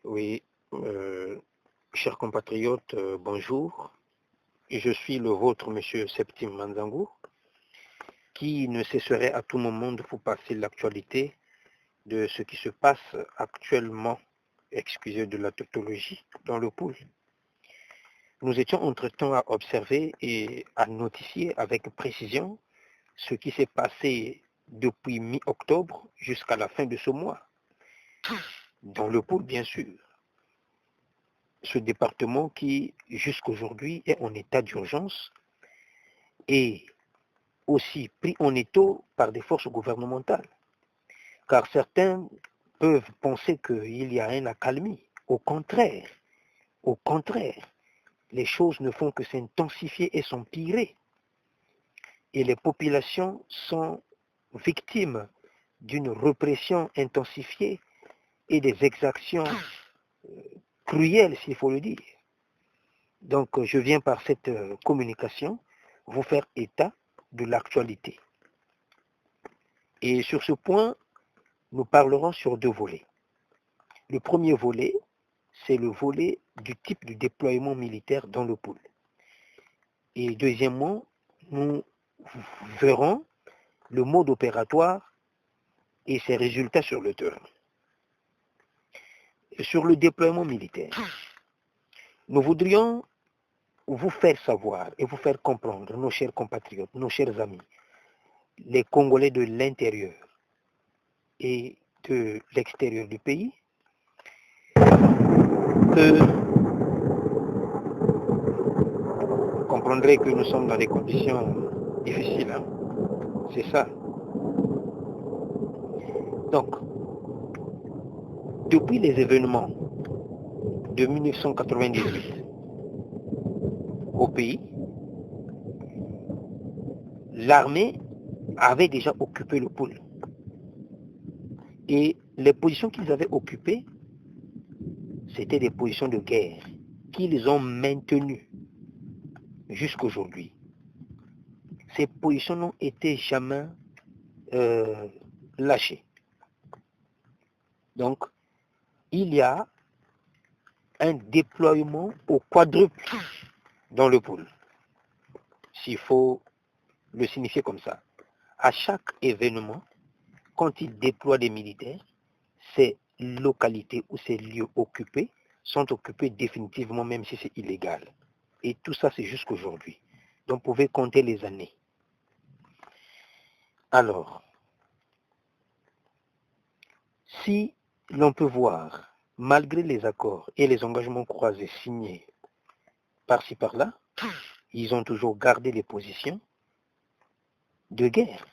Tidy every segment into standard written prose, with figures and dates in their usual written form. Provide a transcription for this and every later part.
Oui, chers compatriotes, bonjour. Je suis le vôtre, Monsieur Septime Manzango, qui ne cesserait à tout moment de vous passer l'actualité de ce qui se passe actuellement, excusez de la tautologie, dans le pool. Nous étions entre-temps à observer et à notifier avec précision ce qui s'est passé depuis mi-octobre jusqu'à la fin de ce mois, dans le pool bien sûr. Ce département qui, jusqu'aujourd'hui, est en état d'urgence et aussi pris en étau par des forces gouvernementales. Car certains peuvent penser qu'il y a une accalmie. Au contraire, les choses ne font que s'intensifier et s'empirer. Et les populations sont victimes d'une répression intensifiée et des exactions cruelles, s'il faut le dire. Donc, je viens par cette communication vous faire état de l'actualité. Et sur ce point, nous parlerons sur deux volets. Le premier volet, c'est le volet du type de déploiement militaire dans le pôle. Et deuxièmement, nous verrons le mode opératoire et ses résultats sur le terrain. Sur le déploiement militaire, nous voudrions vous faire savoir et vous faire comprendre, nos chers compatriotes, nos chers amis, les Congolais de l'intérieur et de l'extérieur du pays, que vous comprendrez que nous sommes dans des conditions difficiles. Hein? C'est ça. Donc, depuis les événements de 1998 au pays, l'armée avait déjà occupé le pôle. Et les positions qu'ils avaient occupées, c'était des positions de guerre qu'ils ont maintenues jusqu'aujourd'hui. Ces positions n'ont été jamais lâchées. Donc, il y a un déploiement au quadruple dans le pôle, s'il faut le signifier comme ça. À chaque événement, quand ils déploient des militaires, ces localités ou ces lieux occupés sont occupés définitivement, même si c'est illégal. Et tout ça, c'est jusqu'aujourd'hui. Donc, vous pouvez compter les années. Alors, si l'on peut voir, malgré les accords et les engagements croisés signés par-ci par-là, ils ont toujours gardé les positions de guerre.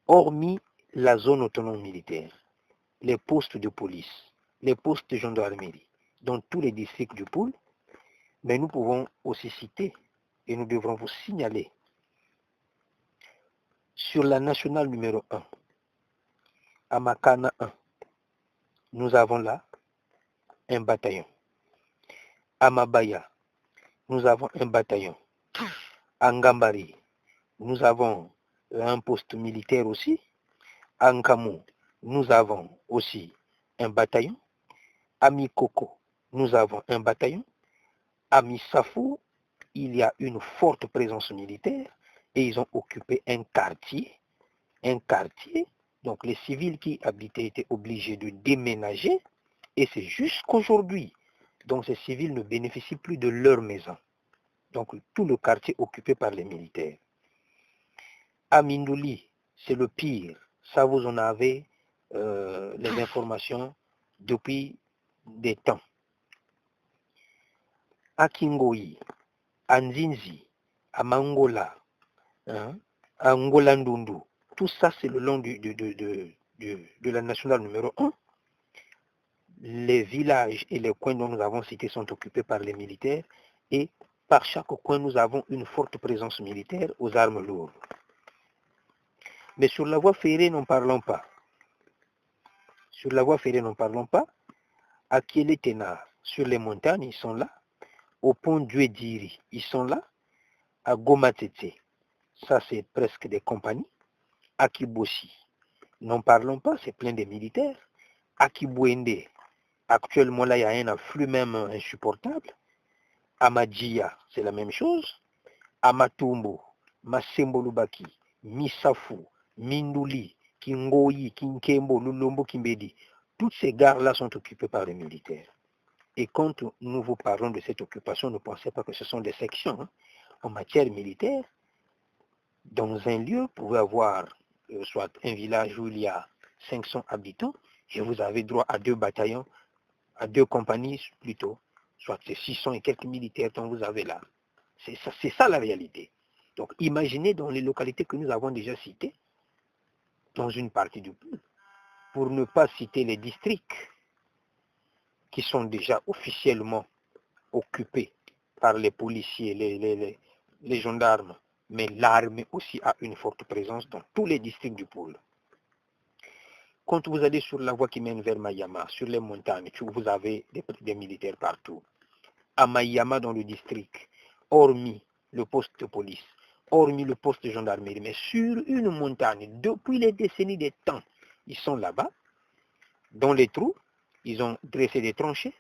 Hormis la zone autonome militaire, les postes de police, les postes de gendarmerie, dans tous les districts du pôle, mais nous pouvons aussi citer, et nous devrons vous signaler, sur la nationale numéro 1, à Makana 1, nous avons là un bataillon. À Mabaya, nous avons un bataillon. À Ngambari, nous avons un poste militaire aussi. À Nkamou, nous avons aussi un bataillon. À Mikoko, nous avons un bataillon. À Missafou, il y a une forte présence militaire et ils ont occupé un quartier. Donc les civils qui habitaient étaient obligés de déménager et c'est jusqu'aujourd'hui. Donc ces civils ne bénéficient plus de leur maison. Donc tout le quartier occupé par les militaires. À Mindouli, c'est le pire. Ça, vous en avez les informations depuis des temps. À Kingoyi, à Nzinzi, à Mangola, hein, à Ngolandundu, tout ça, c'est le long de la nationale numéro 1. Les villages et les coins dont nous avons cités sont occupés par les militaires et par chaque coin, nous avons une forte présence militaire aux armes lourdes. Mais sur la voie ferrée, n'en parlons pas. Sur la voie ferrée, n'en parlons pas. À Kieletena, sur les montagnes, ils sont là. Au pont d'Uediri, ils sont là. À Gomatete, ça c'est presque des compagnies. À Kiboshi, n'en parlons pas, c'est plein de militaires. À Kibwende, Actuellement, là, il y a un afflux même insupportable. Amadjia, c'est la même chose. Amatumbo, Masembo Lubaki, Misafu, Minduli, Kingoyi, Kinkembo, Lulombo, Kimbedi. Toutes ces gares-là sont occupées par les militaires. Et quand nous vous parlons de cette occupation, ne pensez pas que ce sont des sections. Hein. En matière militaire, dans un lieu, vous pouvez avoir soit un village où il y a 500 habitants, et vous avez droit à 2 bataillons, à 2 compagnies plutôt, soit c'est 600 et quelques militaires dont vous avez là. C'est ça la réalité. Donc imaginez dans les localités que nous avons déjà citées, dans une partie du pays, pour ne pas citer les districts qui sont déjà officiellement occupés par les policiers, les gendarmes, mais l'armée aussi a une forte présence dans tous les districts du pôle. Quand vous allez sur la voie qui mène vers Mayama, sur les montagnes, vous avez des militaires partout. À Mayama dans le district, hormis le poste de police, hormis le poste de gendarmerie, mais sur une montagne, depuis les décennies des temps, ils sont là-bas, dans les trous, ils ont dressé des tranchées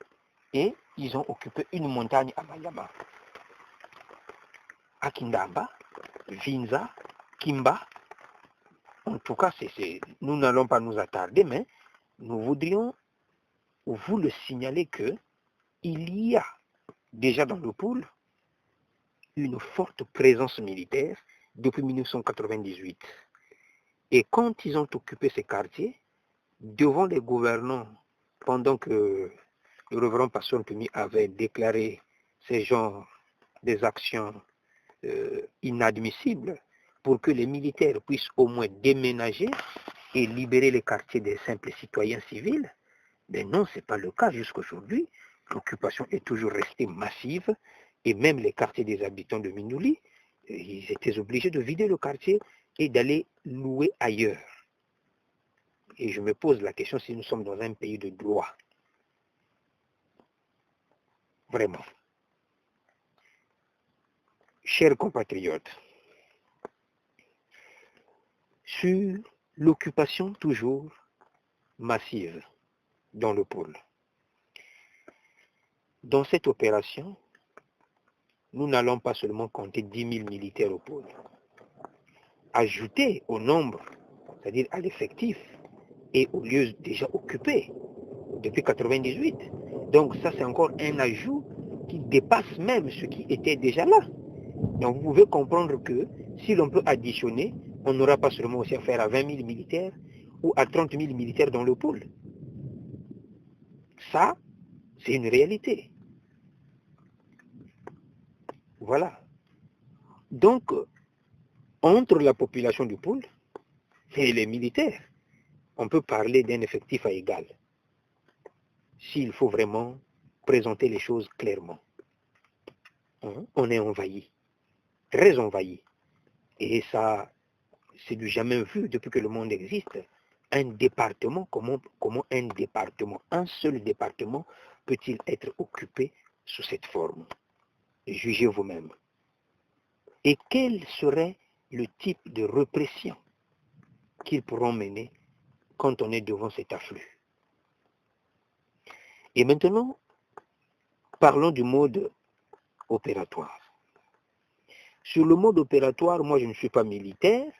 et ils ont occupé une montagne à Mayama. À Kindamba, Vinza, Kimba, en tout cas, nous n'allons pas nous attarder, mais nous voudrions vous le signaler que il y a déjà dans le pôle une forte présence militaire depuis 1998. Et quand ils ont occupé ces quartiers, devant les gouvernants, pendant que le révérend pasteur Pumi avait déclaré ces genres des actions inadmissibles pour que les militaires puissent au moins déménager et libérer les quartiers des simples citoyens civils, mais non, ce n'est pas le cas jusqu'à aujourd'hui. L'occupation est toujours restée massive et même les quartiers des habitants de Mindouli, ils étaient obligés de vider le quartier et d'aller louer ailleurs. Et je me pose la question si nous sommes dans un pays de droit. Vraiment. Chers compatriotes, sur l'occupation toujours massive dans le pôle. Dans cette opération, nous n'allons pas seulement compter 10 000 militaires au pôle. Ajouter au nombre, c'est-à-dire à l'effectif, et aux lieux déjà occupés depuis 1998. Donc ça, c'est encore un ajout qui dépasse même ce qui était déjà là. Donc vous pouvez comprendre que si l'on peut additionner, on n'aura pas seulement aussi affaire à 20 000 militaires ou à 30 000 militaires dans le pôle. Ça, c'est une réalité. Voilà. Donc, entre la population du pôle et les militaires, on peut parler d'un effectif à égal. S'il faut vraiment présenter les choses clairement. On est envahi, très envahi. Et ça, c'est du jamais vu depuis que le monde existe. Un département, comment un département, un seul département peut-il être occupé sous cette forme? Jugez vous-même. Et quel serait le type de répression qu'ils pourront mener quand on est devant cet afflux? Et maintenant, parlons du mode opératoire. Sur le mode opératoire, moi je ne suis pas militaire,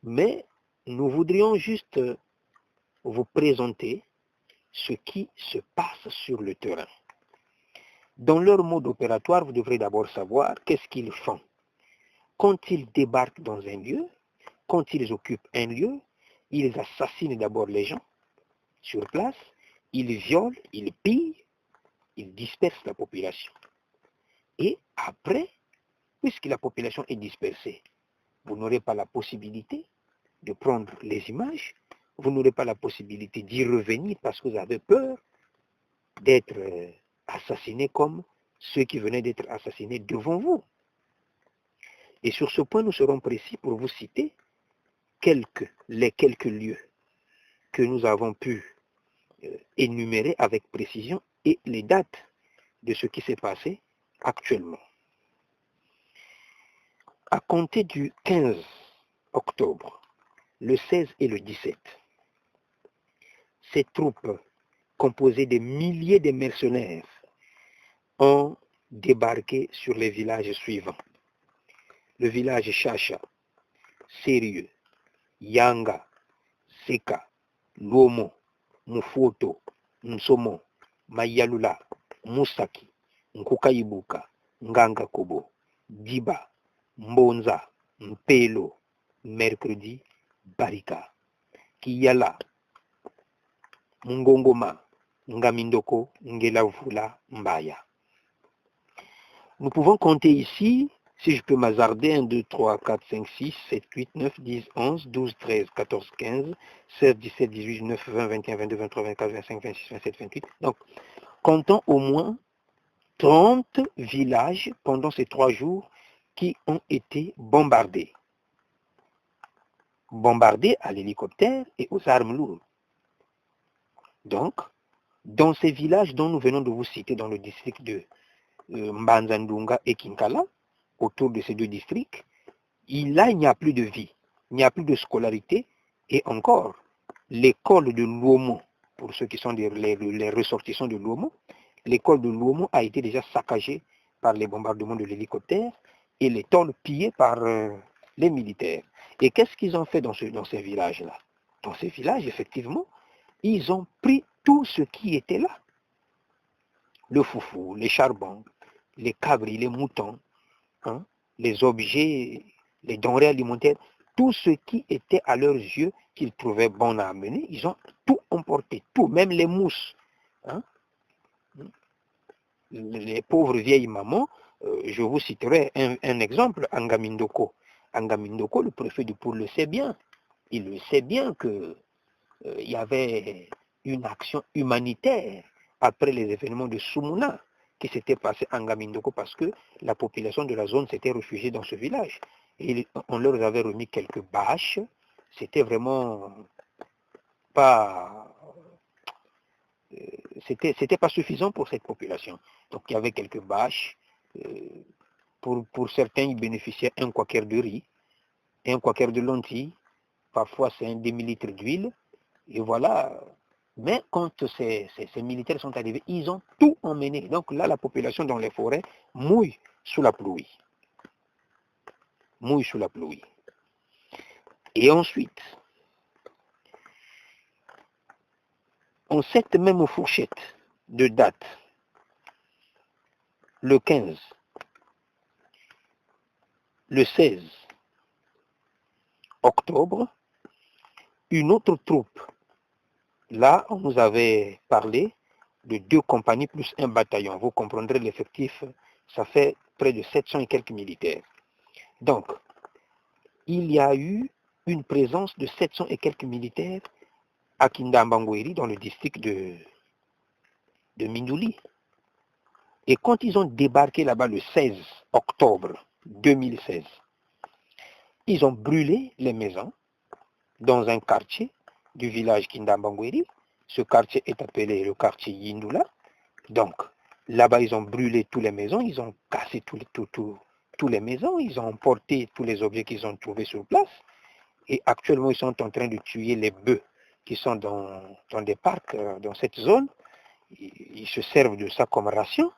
mais nous voudrions juste vous présenter ce qui se passe sur le terrain. Dans leur mode opératoire, vous devrez d'abord savoir qu'est-ce qu'ils font. Quand ils débarquent dans un lieu, quand ils occupent un lieu, ils assassinent d'abord les gens sur place, ils violent, ils pillent, ils dispersent la population. Et après, puisque la population est dispersée, vous n'aurez pas la possibilité de prendre les images, vous n'aurez pas la possibilité d'y revenir parce que vous avez peur d'être assassiné comme ceux qui venaient d'être assassinés devant vous. Et sur ce point, nous serons précis pour vous citer les quelques lieux que nous avons pu énumérer avec précision et les dates de ce qui s'est passé actuellement. À compter du 15 octobre, le 16 et le 17, ces troupes composé de milliers de mercenaires, ont débarqué sur les villages suivants. Le village Chacha, Sérieux, Yanga, Seka, Luomo, Mufoto, Nsomo, Mayalula, Musaki, Nkukaibuka, Nganga Kobo, Diba, Mbonza, Mpelo, Mercredi, Barika, Kiyala, Mungongoma, Ngamindoko, Ngelavula, Mbaya. Nous pouvons compter ici, si je peux m'hasarder, 1, 2, 3, 4, 5, 6, 7, 8, 9, 10, 11, 12, 13, 14, 15, 16, 17, 18, 19, 20, 21, 22, 23, 24, 25, 26, 27, 28. Donc, comptons au moins 30 villages pendant ces 3 jours qui ont été bombardés. Bombardés à l'hélicoptère et aux armes lourdes. Donc, dans ces villages dont nous venons de vous citer dans le district de Mbanzandunga et Kinkala, autour de ces 2 districts, il n'y a plus de vie, il n'y a plus de scolarité, et encore, l'école de Luomo, pour ceux qui sont les ressortissants de Luomo, l'école de Luomo a été déjà saccagée par les bombardements de l'hélicoptère et les tôles pillées par les militaires. Et qu'est-ce qu'ils ont fait dans ces villages-là? Dans ces villages, effectivement, ils ont pris tout ce qui était là. Le foufou, les charbons, les cabris, les moutons, hein, les objets, les denrées alimentaires, tout ce qui était à leurs yeux qu'ils trouvaient bon à amener, ils ont tout emporté, tout, même les mousses. Hein. Les pauvres vieilles mamans, je vous citerai un exemple, Angamindoko. Angamindoko, le préfet du Pour le sait bien. Il le sait bien qu'il y avait une action humanitaire après les événements de Soumouna qui s'était passé à Angamindoko parce que la population de la zone s'était réfugiée dans ce village. Et on leur avait remis quelques bâches. C'était vraiment pas... C'était pas suffisant pour cette population. Donc il y avait quelques bâches. Pour certains, ils bénéficiaient un quaker de riz, un quaker de lentilles. Parfois, c'est un demi-litre d'huile. Et voilà. Mais quand ces militaires sont arrivés, ils ont tout emmené. Donc là, la population dans les forêts mouille sous la pluie. Mouille sous la pluie. Et ensuite, en cette même fourchette de date, le 15, le 16 octobre, une autre troupe. Là, on nous avait parlé de 2 compagnies plus un bataillon. Vous comprendrez l'effectif, ça fait près de 700 et quelques militaires. Donc, il y a eu une présence de 700 et quelques militaires à Kindambangweri, dans le district de Mindouli. Et quand ils ont débarqué là-bas le 16 octobre 2016, ils ont brûlé les maisons dans un quartier du village Kindambangweri. Ce quartier est appelé le quartier Yindula. Donc, là-bas, ils ont brûlé toutes les maisons, ils ont cassé toutes les maisons, ils ont emporté tous les objets qu'ils ont trouvés sur place. Et actuellement, ils sont en train de tuer les bœufs qui sont dans des parcs, dans cette zone. Ils se servent de ça comme ration.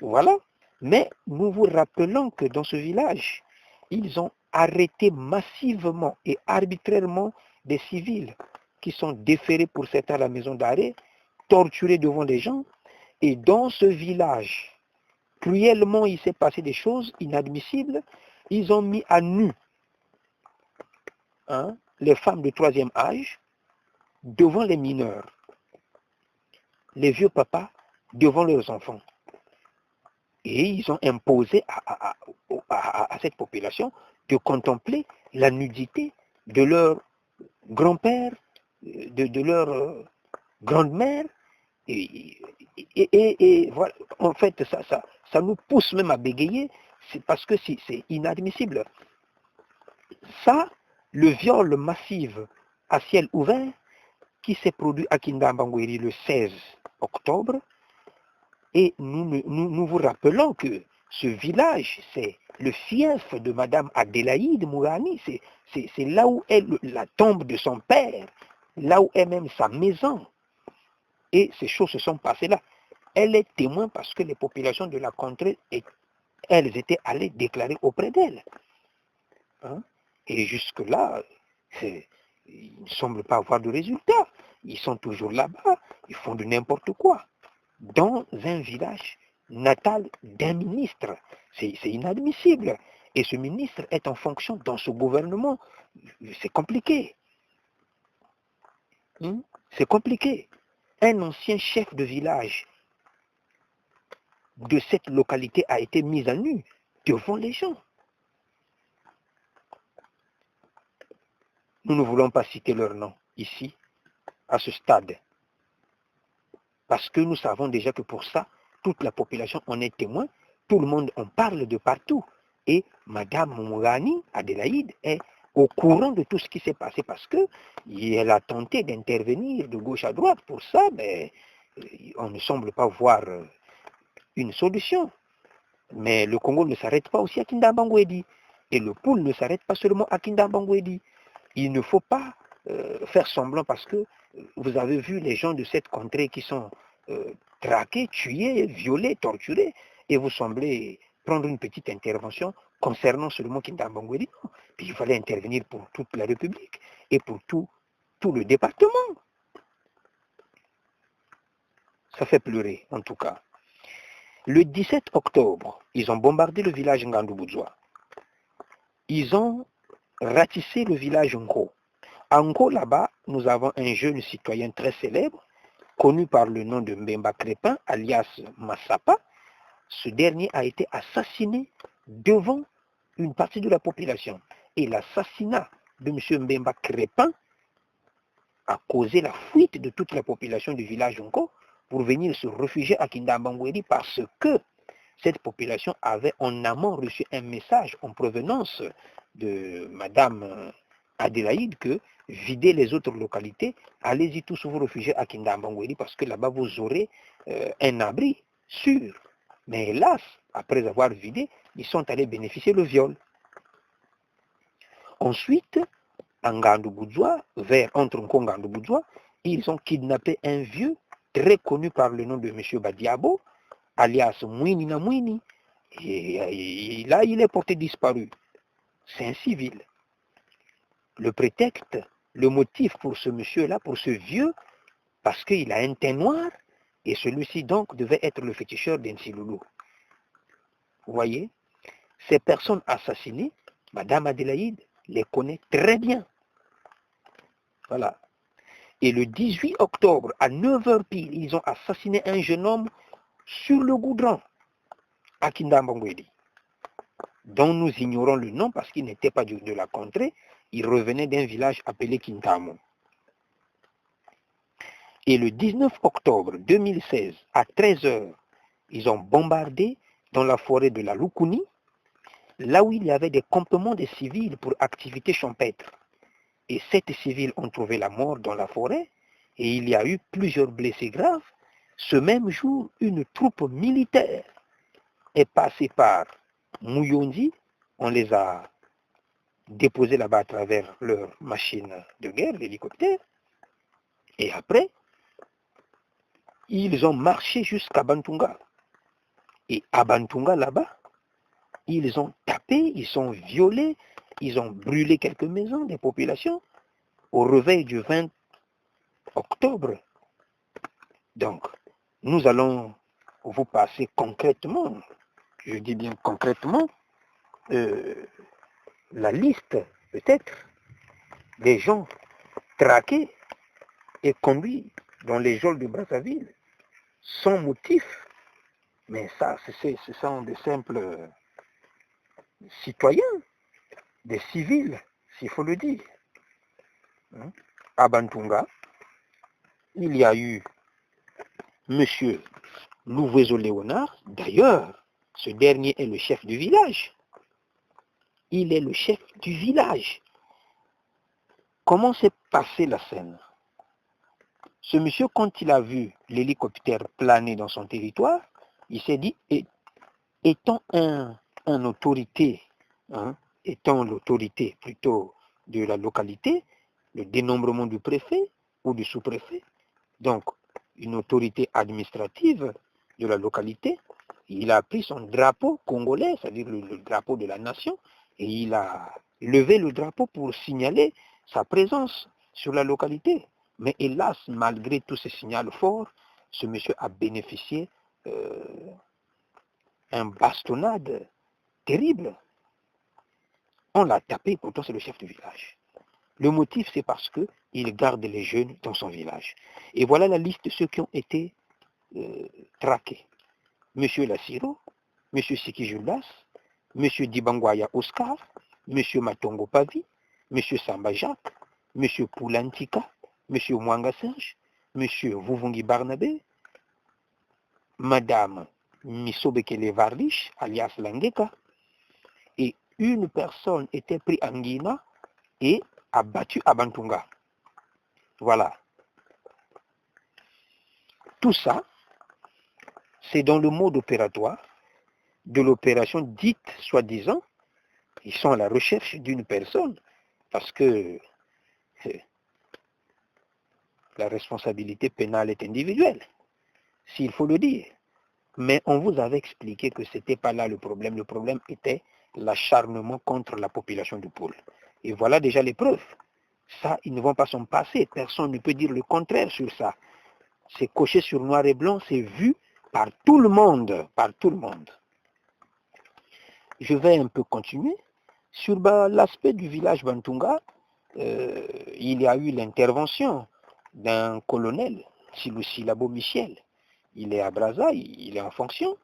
Voilà. Mais nous vous rappelons que dans ce village, ils ont arrêté massivement et arbitrairement des civils qui sont déférés pour certains à la maison d'arrêt, torturés devant les gens. Et dans ce village, cruellement, il s'est passé des choses inadmissibles. Ils ont mis à nu les femmes de 3e âge devant les mineurs, les vieux papas devant leurs enfants. Et ils ont imposé à cette population de contempler la nudité de leur grand-père, de leur grand-mère. Et voilà, en fait, ça nous pousse même à bégayer, c'est parce que c'est inadmissible. Ça, le viol massif à ciel ouvert qui s'est produit à Kindambangweri le 16 octobre, et nous vous rappelons que ce village, c'est le fief de Madame Adélaïde Mourani, c'est là où est la tombe de son père, là où est même sa maison. Et ces choses se sont passées là. Elle est témoin parce que les populations de la contrée, elles étaient allées déclarer auprès d'elle. Hein? Et jusque-là, ils ne semblent pas avoir de résultats. Ils sont toujours là-bas, ils font de n'importe quoi. Dans un village natal d'un ministre. C'est inadmissible. Et ce ministre est en fonction dans ce gouvernement. C'est compliqué. C'est compliqué. Un ancien chef de village de cette localité a été mis à nu devant les gens. Nous ne voulons pas citer leur nom ici, à ce stade. Parce que nous savons déjà que pour ça, toute la population en est témoin, tout le monde en parle de partout. Et Madame Mourani, Adélaïde, est au courant de tout ce qui s'est passé parce qu'elle a tenté d'intervenir de gauche à droite. Pour ça, mais on ne semble pas voir une solution. Mais le Congo ne s'arrête pas aussi à Kindambangwedi. Et le pool ne s'arrête pas seulement à Kindambangwedi. Il ne faut pas faire semblant parce que vous avez vu les gens de cette contrée qui sont traqués, tués, violés, torturés, et vous semblez prendre une petite intervention concernant seulement Kindambangwedi. Puis il fallait intervenir pour toute la République et pour tout le département. Ça fait pleurer, en tout cas. Le 17 octobre, ils ont bombardé le village Ngandouboudjoa. Ils ont ratissé le village Ngo. À Ngo, là-bas, nous avons un jeune citoyen très célèbre, connu par le nom de Mbemba Crépin, alias Massapa. Ce dernier a été assassiné devant une partie de la population. Et l'assassinat de M. Mbemba Crépin a causé la fuite de toute la population du village Ngo pour venir se réfugier à Kindambangwedi parce que cette population avait en amont reçu un message en provenance de Madame Adélaïde que videz les autres localités, allez-y tous vous réfugier à Kindambangwedi parce que là-bas vous aurez un abri sûr. Mais hélas, après avoir vidé, ils sont allés bénéficier le viol. Ensuite, à Ngandouboudjoa, entre Nkongo et Ngandouboudjoa, ils ont kidnappé un vieux très connu par le nom de M. Badiabo, alias Mouini Namouini. Et là, il est porté disparu. C'est un civil. Le prétexte, le motif pour ce monsieur-là, pour ce vieux, parce qu'il a un teint noir, et celui-ci donc devait être le féticheur d'Ensiloulou. Vous voyez, ces personnes assassinées, Madame Adélaïde les connaît très bien. Voilà. Et le 18 octobre, à 9h pile, ils ont assassiné un jeune homme sur le goudron, à Kindambangwedi, dont nous ignorons le nom parce qu'il n'était pas de la contrée, il revenait d'un village appelé Kintamo. Et le 19 octobre 2016, à 13h, ils ont bombardé dans la forêt de la Lukuni, là où il y avait des campements de civils pour activités champêtres. Et 7 civils ont trouvé la mort dans la forêt, et il y a eu plusieurs blessés graves. Ce même jour, une troupe militaire est passée par Mouyondi, on les a déposés là-bas à travers leur machine de guerre, l'hélicoptère, et après, ils ont marché jusqu'à Bantunga. Et à Bantunga, là-bas, ils ont tapé, ils ont violé, ils ont brûlé quelques maisons des populations au réveil du 20 octobre. Donc, nous allons vous passer concrètement, je dis bien concrètement, la liste peut-être des gens traqués et conduits dans les geôles de Brazzaville sans motif. Mais ça, ce sont des simples citoyens, des civils, s'il faut le dire. À Bantunga, il y a eu M. Louvezo Léonard. D'ailleurs, ce dernier est le chef du village. Il est le chef du village. Comment s'est passée la scène? Ce monsieur, quand il a vu l'hélicoptère planer dans son territoire, il s'est dit, étant un autorité, étant l'autorité plutôt de la localité, le dénombrement du préfet ou du sous-préfet, donc une autorité administrative de la localité. Il a pris son drapeau congolais, c'est-à-dire le drapeau de la nation, et il a levé le drapeau pour signaler sa présence sur la localité. Mais hélas, malgré tous ces signaux forts, ce monsieur a bénéficié d'un bastonnade terrible. On l'a tapé, pourtant c'est le chef du village. Le motif, c'est parce qu'il garde les jeunes dans son village. Et voilà la liste de ceux qui ont été traqués. Monsieur Lassiro, Monsieur Siki Julas, Monsieur Dibangwaya Oscar, Monsieur Matongo Pavi, Monsieur Samba Jacques, Monsieur Poulantika, Monsieur Mwanga Serge, Monsieur Vuvungi Barnabé, Madame Misobekele Varlich, alias Langeka, et une personne était prise en Guinée et abattue à Bantunga. Voilà. Tout ça, c'est dans le mode opératoire de l'opération dite soi-disant. Ils sont à la recherche d'une personne parce que la responsabilité pénale est individuelle, s'il faut le dire. Mais on vous avait expliqué que ce n'était pas là le problème. Le problème était l'acharnement contre la population du pôle. Et voilà déjà les preuves. Ça, ils ne vont pas s'en passer. Personne ne peut dire le contraire sur ça. C'est coché sur noir et blanc, c'est vu par tout le monde. Par tout le monde. Je vais un peu continuer. Sur l'aspect du village Bantunga, il y a eu l'intervention d'un colonel, Silousilabo Michel. Il est à Brazza, il est en fonction,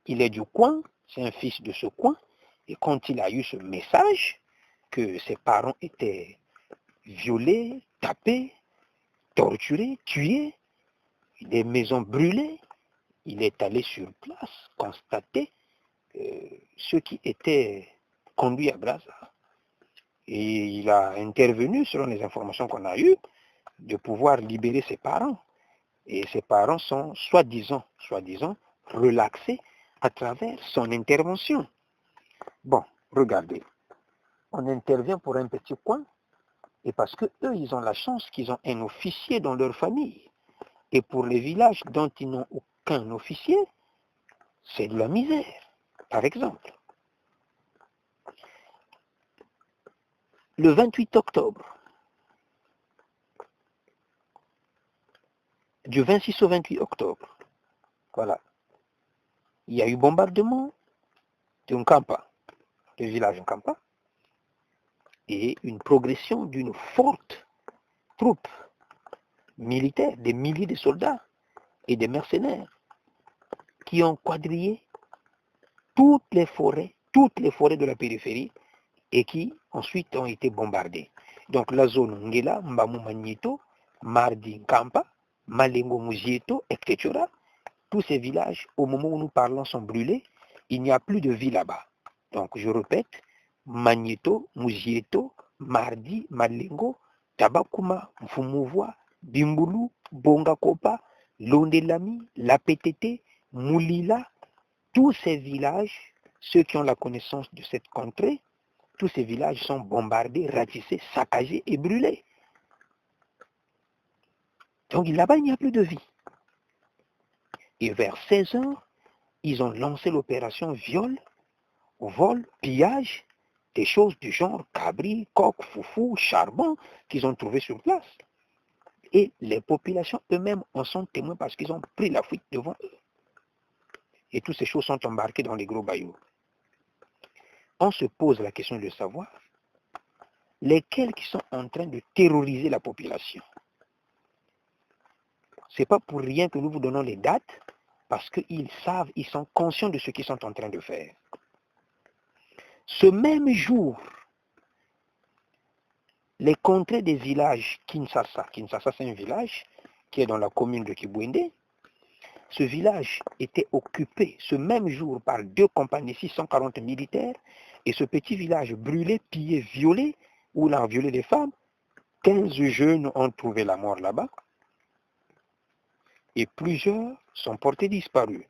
il est du coin, c'est un fils de ce coin, et quand il a eu ce message que ses parents étaient violés, tapés, torturés, tués, des maisons brûlées, il est allé sur place constater ceux qui étaient conduits à Brazza. Et il a intervenu, selon les informations qu'on a eues, de pouvoir libérer ses parents. Et ses parents sont soi-disant relaxés à travers son intervention. Bon, regardez, on intervient pour un petit coin, et parce que eux, ils ont la chance qu'ils ont un officier dans leur famille. Et pour les villages dont ils n'ont aucun officier, c'est de la misère, par exemple. Le 28 octobre, du 26 au 28 octobre, voilà, il y a eu bombardement de Nkampa, le village Nkampa, et une progression d'une forte troupe militaire, des milliers de soldats et des mercenaires qui ont quadrillé toutes les forêts de la périphérie et qui ensuite ont été bombardées. Donc la zone Ngela, Mbamu Magnito, Mardi Nkampa, Malengo Muzieto, etc. Tous ces villages, au moment où nous parlons, sont brûlés. Il n'y a plus de vie là-bas. Donc je répète, Magneto, Muzieto, Mardi, Malengo, Tabakuma, Mfumuvoa, Bimbulu, Bongakopa, Londelami, Lapetete, Moulila, tous ces villages, ceux qui ont la connaissance de cette contrée, tous ces villages sont bombardés, ratissés, saccagés et brûlés. Donc là-bas, il n'y a plus de vie. Et vers 16 heures, ils ont lancé l'opération viol, vol, pillage, des choses du genre cabri, coq, foufou, charbon qu'ils ont trouvé sur place. Et les populations eux-mêmes en sont témoins parce qu'ils ont pris la fuite devant eux. Et toutes ces choses sont embarquées dans les gros bayous. On se pose la question de savoir lesquels qui sont en train de terroriser la population. Ce n'est pas pour rien que nous vous donnons les dates, parce qu'ils savent, ils sont conscients de ce qu'ils sont en train de faire. Ce même jour, les contrées des villages Kinshasa c'est un village qui est dans la commune de Kibwende, ce village était occupé ce même jour par 2 compagnies 640 militaires, et ce petit village brûlé, pillé, violé, où l'on a violé des femmes. 15 jeunes ont trouvé la mort là-bas, et plusieurs sont portés disparus.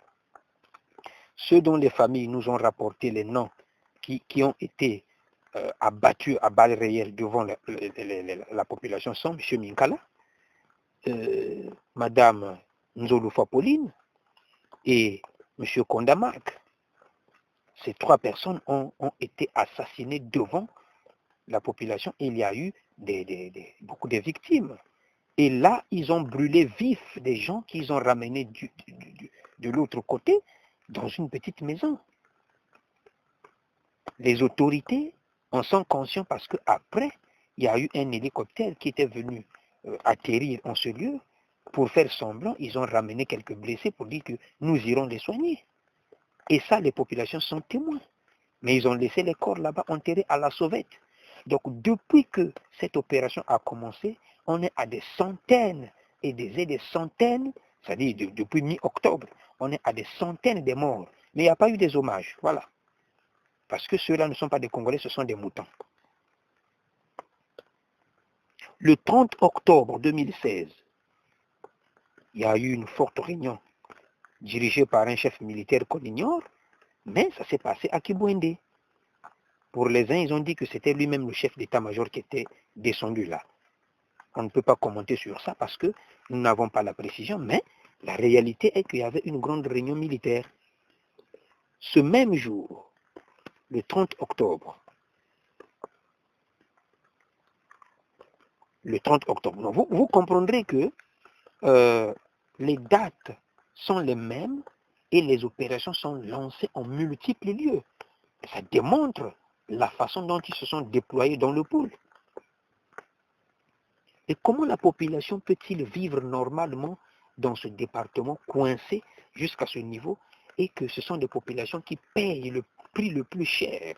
Ceux dont les familles nous ont rapporté les noms qui ont été abattus à balles réelles devant la population sont M. Minkala, Madame Nzolufa Pauline et M. Kondamak. Ces 3 personnes ont été assassinées devant la population. Il y a eu beaucoup de victimes. Et là, ils ont brûlé vifs des gens qu'ils ont ramenés de l'autre côté dans une petite maison. Les autorités en sont conscients parce qu'après, il y a eu un hélicoptère qui était venu atterrir en ce lieu. Pour faire semblant, ils ont ramené quelques blessés pour dire que nous irons les soigner. Et ça, les populations sont témoins. Mais ils ont laissé les corps là-bas enterrés à la sauvette. Donc, depuis que cette opération a commencé, on est à des centaines et des centaines, c'est-à-dire depuis mi-octobre, on est à des centaines de morts. Mais il n'y a pas eu des hommages, voilà. Parce que ceux-là ne sont pas des Congolais, ce sont des moutons. Le 30 octobre 2016, il y a eu une forte réunion dirigée par un chef militaire qu'on ignore, mais ça s'est passé à Kibwende. Pour les uns, ils ont dit que c'était lui-même le chef d'état-major qui était descendu là. On ne peut pas commenter sur ça parce que nous n'avons pas la précision, mais la réalité est qu'il y avait une grande réunion militaire. Ce même jour, le 30 octobre, donc vous comprendrez que les dates sont les mêmes et les opérations sont lancées en multiples lieux. Ça démontre la façon dont ils se sont déployés dans le pôle. Et comment la population peut-il vivre normalement dans ce département coincé jusqu'à ce niveau et que ce sont des populations qui payent le prix le plus cher?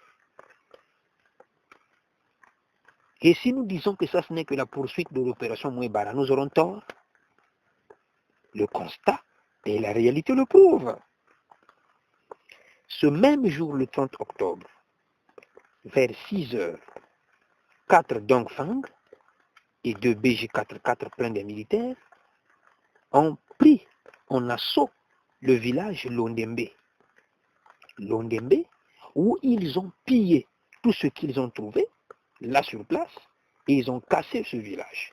Et si nous disons que ça, ce n'est que la poursuite de l'opération Mouébara, nous aurons tort. Le constat et la réalité le prouvent. Ce même jour, le 30 octobre, vers 6 heures, 4 Dongfang et 2 BJ-44 pleins de militaires ont pris en assaut le village Londembe. Londembe, où ils ont pillé tout ce qu'ils ont trouvé, là sur place, et ils ont cassé ce village.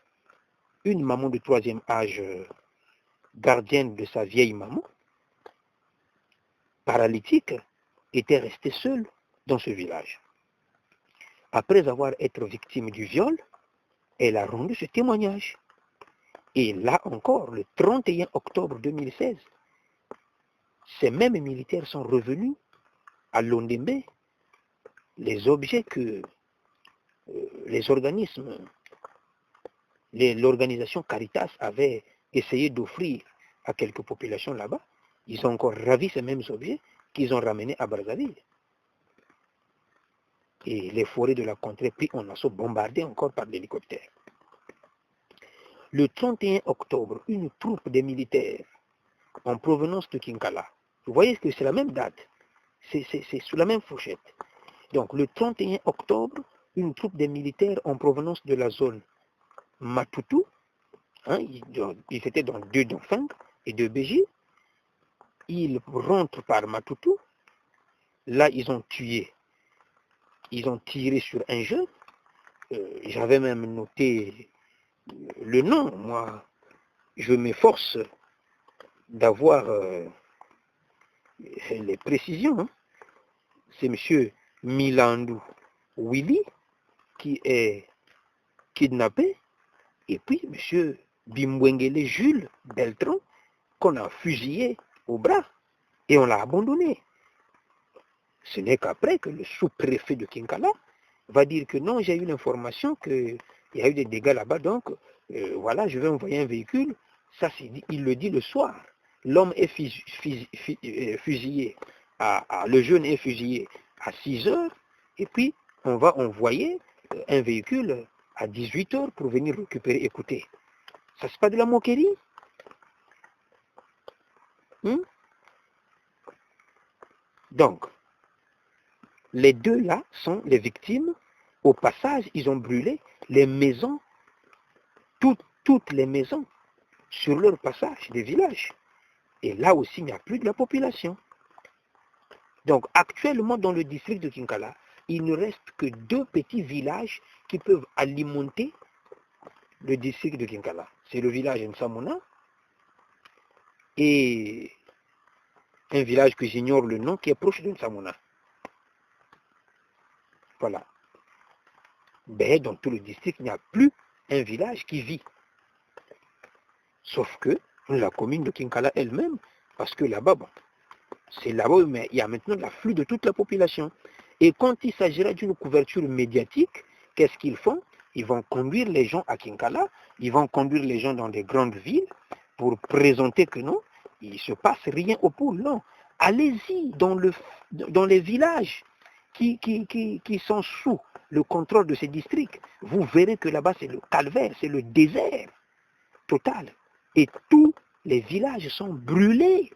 Une maman de 3e âge, gardienne de sa vieille maman, paralytique, était restée seule dans ce village. Après avoir été victime du viol, elle a rendu ce témoignage. Et là encore, le 31 octobre 2016, ces mêmes militaires sont revenus à Londembe. Les objets que les organismes, l'organisation Caritas avait essayé d'offrir à quelques populations là-bas, ils ont encore ravi ces mêmes objets qu'ils ont ramenés à Brazzaville. Et les forêts de la contrée pris en assaut, bombardées encore par l'hélicoptère. Le 31 octobre, une troupe de militaires en provenance de Kinkala, vous voyez que c'est la même date, c'est sous la même fourchette. Donc le 31 octobre, une troupe de militaires en provenance de la zone Matutu, ils étaient dans 2 Dongfang et 2 BJ, ils rentrent par Matutu, là ils ont tué, ils ont tiré sur un jeune, j'avais même noté le nom, moi je m'efforce d'avoir les précisions, hein. C'est M. Milandou Willy qui est kidnappé, et puis M. Bimbwengele Jules Beltran qu'on a fusillé au bras et on l'a abandonné. Ce n'est qu'après que le sous-préfet de Kinkala va dire que non, j'ai eu l'information qu'il y a eu des dégâts là-bas, donc voilà, je vais envoyer un véhicule. Ça, il le dit le soir. L'homme est fusillé, le jeune est fusillé à 6 heures, et puis on va envoyer un véhicule à 18 heures pour venir récupérer. Écoutez, ça c'est pas de la moquerie, hein? Donc, les deux là sont les victimes. Au passage, ils ont brûlé les maisons, toutes les maisons sur leur passage des villages. Et là aussi, il n'y a plus de la population. Donc, actuellement, dans le district de Kinkala, il ne reste que 2 petits villages qui peuvent alimenter le district de Kinkala. C'est le village Nsamona et un village que j'ignore le nom qui est proche de Nsamona. Voilà. Ben, dans tout le district, il n'y a plus un village qui vit. Sauf que la commune de Kinkala elle-même, parce que là-bas, bon, c'est là-bas, mais il y a maintenant l'afflux de toute la population. Et quand il s'agira d'une couverture médiatique, qu'est-ce qu'ils font? Ils vont conduire les gens à Kinkala, ils vont conduire les gens dans des grandes villes pour présenter que non, il ne se passe rien au pôle. Non. Allez-y dans les villages qui sont sous le contrôle de ces districts. Vous verrez que là-bas, c'est le calvaire, c'est le désert total. Et tous les villages sont brûlés.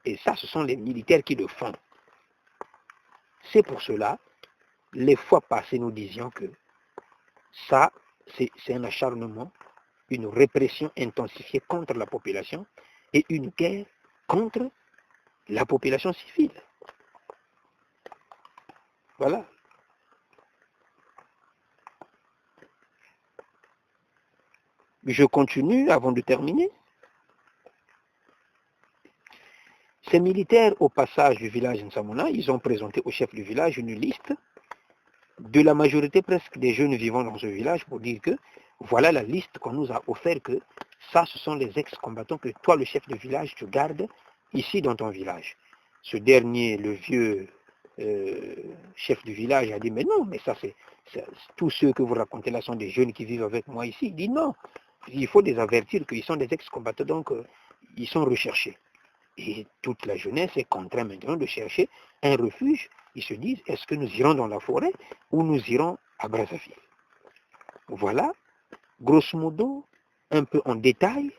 Et ça, ce sont les militaires qui le font. C'est pour cela, les fois passées, nous disions que ça, c'est un acharnement, une répression intensifiée contre la population et une guerre contre la population civile. Voilà. Je continue avant de terminer. Ces militaires, au passage du village Nsamona, ils ont présenté au chef du village une liste de la majorité presque des jeunes vivant dans ce village pour dire que voilà la liste qu'on nous a offert, que ça, ce sont les ex-combattants que toi, le chef de village, tu gardes ici dans ton village. Ce dernier, le vieux chef du village, a dit, mais non, mais ça, c'est tous ceux que vous racontez là sont des jeunes qui vivent avec moi ici. Il dit non, il faut les avertir qu'ils sont des ex-combattants, donc ils sont recherchés. Et toute la jeunesse est contrainte maintenant de chercher un refuge. Ils se disent, est-ce que nous irons dans la forêt ou nous irons à Brazzaville? Voilà, grosso modo, un peu en détail,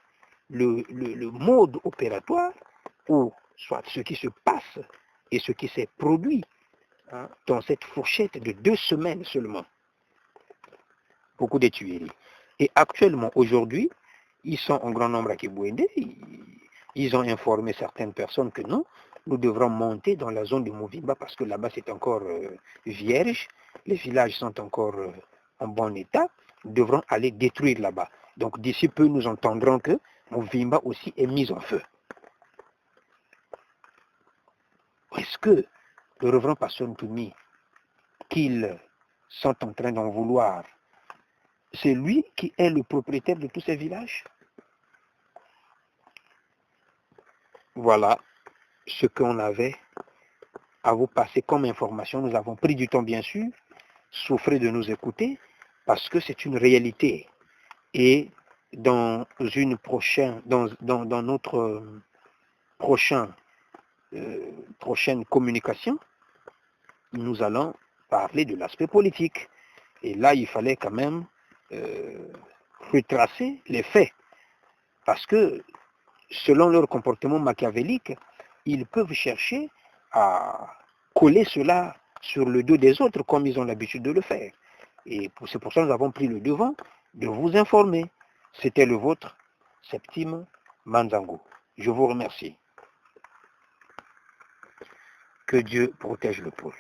le mode opératoire, ou soit ce qui se passe et ce qui s'est produit dans cette fourchette de 2 semaines seulement. Beaucoup de tueries. Et actuellement, aujourd'hui, ils sont en grand nombre à Kibouende. Ils ont informé certaines personnes que non, nous devrons monter dans la zone de Movimba parce que là-bas c'est encore vierge, les villages sont encore en bon état, nous devrons aller détruire là-bas. Donc d'ici peu nous entendrons que Movimba aussi est mis en feu. Est-ce que le reverend pasteur Ntoumi, qu'ils sont en train d'en vouloir, c'est lui qui est le propriétaire de tous ces villages? Voilà ce qu'on avait à vous passer comme information. Nous avons pris du temps, bien sûr. Souffrez de nous écouter parce que c'est une réalité. Et dans notre prochaine communication, nous allons parler de l'aspect politique. Et là, il fallait quand même retracer les faits. Parce que selon leur comportement machiavélique, ils peuvent chercher à coller cela sur le dos des autres comme ils ont l'habitude de le faire. Et c'est pour ça que nous avons pris le devant de vous informer. C'était le vôtre, Septime Manzango. Je vous remercie. Que Dieu protège le pôle.